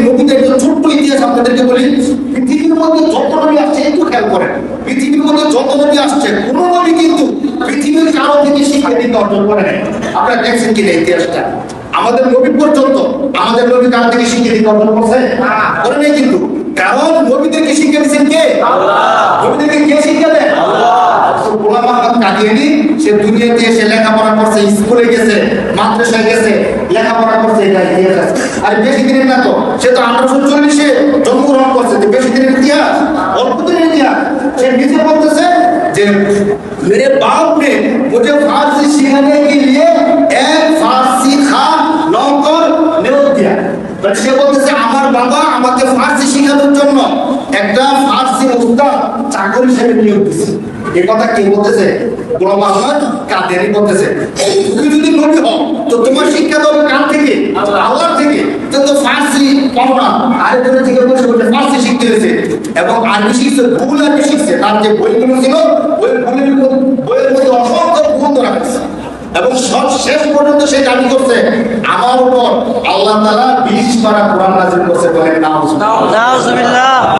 নবীদের একটা ছোট্ট ইতিহাস আপনাদেরকে বলি। পৃথিবীর মধ্যে যত নবী আসছে একটু খেয়াল করেন, পৃথিবীর মধ্যে যত নবী আসছে কোন নবী কিন্তু পৃথিবীর কারো থেকে শিক্ষা দিতে অর্জন করে নাই। আপনারা দেখছেন কিনা ইতিহাসটা? আমাদের নবী পর্যন্ত আমাদের নবী কার থেকে শিক্ষা দিতে অর্জন করছে? করে নাই কিন্তু। কারণ নবীদেরকে শিক্ষা দিচ্ছেন কে? আল্লাহ। নবীদেরকে কে শিক্ষা দেন? আল্লাহ। গোলাম আহমদ কাদিয়ানী সে দুনিয়াতে এসে লেখাপড়া করছে, স্কুলে গেছে, মাদ্রাসায় গেছে, লেখাপড়া করছে, এটা ইতিহাস। আর বেশি দিনের না তো, সে তো 1840-এ জন্মগ্রহণ করছে। বেশি দিনের ইতিহাস, অল্প দিনের ইতিহাস। সে নিজে বলতেছে যে मेरे बाप ने मुझे फारसी सिखाने के लिए एक फारसी खान नौकर नियुक्त किया। সে বলতেছে আমার বাবা আমাকে ফারসি শেখানোর জন্য একটা ফারসি উস্তাদ চাকর হিসেবে নিয়োগ দিয়েছে। এই কথা কে বলতেছে? গোলাম আহমদ কাদিয়ানী বলতেছে। তুমি যদি নবী হও তো তোমার শিক্ষা দেবে কার থেকে? আল্লাহ থেকে। তো ফারসি পড়ো না, আরেকজনের থেকে বসে বসে ফারসি শিখতে হয়েছে এবং আরবি শিখছে, ভুল আরবি শিখছে। তার যে বইগুলো ছিল ওই বইয়ের মধ্যে অসংখ্য ভুল ধরা গেছে এবং সব শেষ পর্যন্ত সে দাবি করছে আমার উপর আল্লাহ তাআলা 20 পারা কোরআন নাযিল করছে। বলেন নাউজুবিল্লাহ।